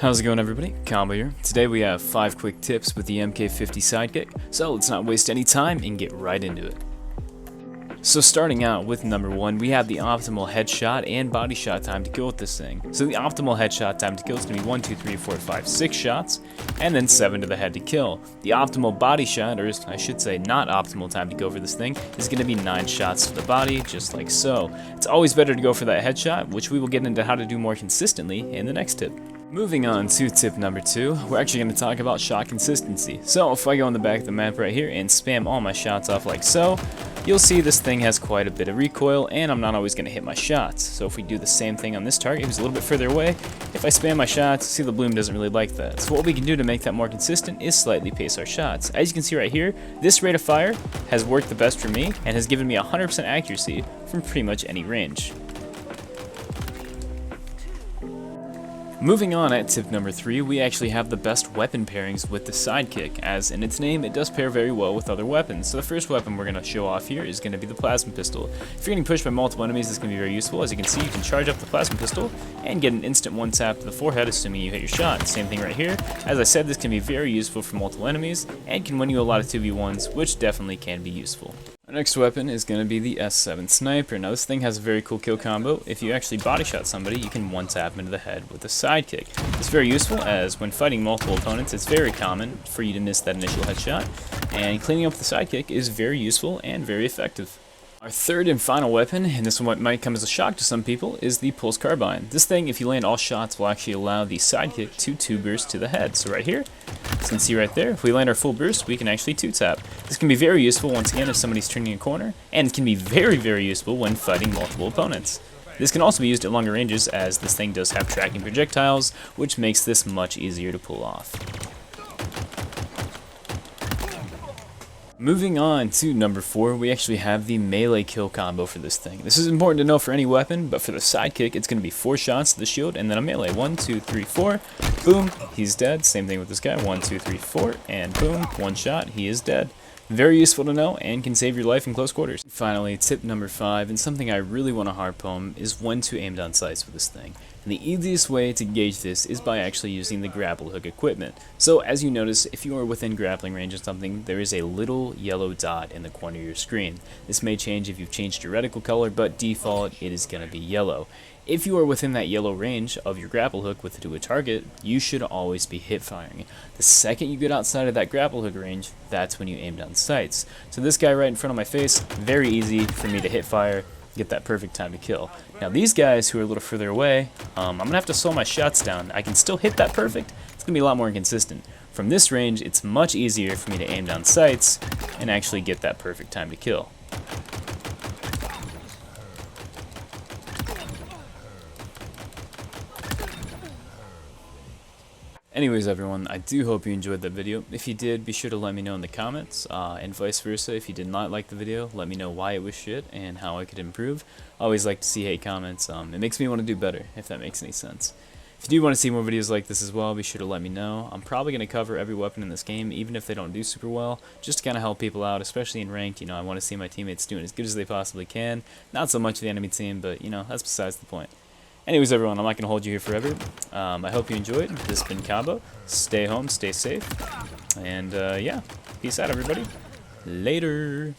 How's it going, everybody? Combo here. Today we have 5 quick tips with the MK50 Sidekick, so let's not waste any time and get right into it. So starting out with number 1, we have the optimal headshot and body shot time to kill with this thing. So the optimal headshot time to kill is going to be 1, 2, 3, 4, 5, 6 shots, and then 7 to the head to kill. The optimal body shot, or I should say not optimal time to go for this thing, is going to be 9 shots to the body, just like so. It's always better to go for that headshot, which we will get into how to do more consistently in the next tip. Moving on to tip number 2, we're actually going to talk about shot consistency. So if I go on the back of the map right here and spam all my shots off like so, you'll see this thing has quite a bit of recoil and I'm not always going to hit my shots. So if we do the same thing on this target who's a little bit further away, if I spam my shots, see the bloom doesn't really like that. So what we can do to make that more consistent is slightly pace our shots. As you can see right here, this rate of fire has worked the best for me and has given me 100% accuracy from pretty much any range. Moving on at tip number 3, we actually have the best weapon pairings with the Sidekick, as in its name, it does pair very well with other weapons. So the first weapon we're going to show off here is going to be the plasma pistol. If you're getting pushed by multiple enemies, this can be very useful. As you can see, you can charge up the plasma pistol and get an instant one tap to the forehead, assuming you hit your shot. Same thing right here. As I said, this can be very useful for multiple enemies and can win you a lot of 2v1s, which definitely can be useful. Our next weapon is going to be the S7 Sniper. Now this thing has a very cool kill combo. If you actually body shot somebody, you can one tap into the head with a Sidekick. It's very useful as when fighting multiple opponents, it's very common for you to miss that initial headshot, and cleaning up the Sidekick is very useful and very effective. Our third and final weapon, and this one might come as a shock to some people, is the Pulse Carbine. This thing, if you land all shots, will actually allow the Sidekick to 2-burst to the head. So right here, as you can see right there, if we land our full burst, we can actually 2-tap. This can be very useful once again if somebody's turning a corner, and it can be very, very useful when fighting multiple opponents. This can also be used at longer ranges, as this thing does have tracking projectiles, which makes this much easier to pull off. Moving on to number 4, we actually have the melee kill combo for this thing. This is important to know for any weapon, but for the Sidekick, it's going to be 4 shots to the shield and then a melee. 1, 2, 3, 4. Boom, he's dead. Same thing with this guy. 1, 2, 3, 4. And boom, 1 shot, he is dead. Very useful to know and can save your life in close quarters. Finally, tip number 5, and something I really want to harp home, is when to aim down sights with this thing. And the easiest way to gauge this is by actually using the grapple hook equipment. So as you notice, if you are within grappling range of something, there is a little yellow dot in the corner of your screen. This may change if you've changed your reticle color, but default it is going to be yellow. If you are within that yellow range of your grapple hook with it to a target, you should always be hip firing. The second you get outside of that grapple hook range, that's when you aim down sights. So this guy right in front of my face, very easy for me to hip fire, get that perfect time to kill. Now these guys who are a little further away, I'm going to have to slow my shots down. I can still hit that perfect, it's going to be a lot more inconsistent. From this range, it's much easier for me to aim down sights and actually get that perfect time to kill. Anyways everyone, I do hope you enjoyed that video. If you did, be sure to let me know in the comments, and vice versa. If you did not like the video, let me know why it was shit and how I could improve. I always like to see hate comments. It makes me want to do better, if that makes any sense. If you do want to see more videos like this as well, be sure to let me know. I'm probably going to cover every weapon in this game, even if they don't do super well, just to kind of help people out, especially in ranked. You know, I want to see my teammates doing as good as they possibly can. Not so much the enemy team, but, you know, that's besides the point. Anyways, everyone, I'm not going to hold you here forever. I hope you enjoyed. This has been Combo. Stay home, stay safe, and yeah, peace out, everybody. Later.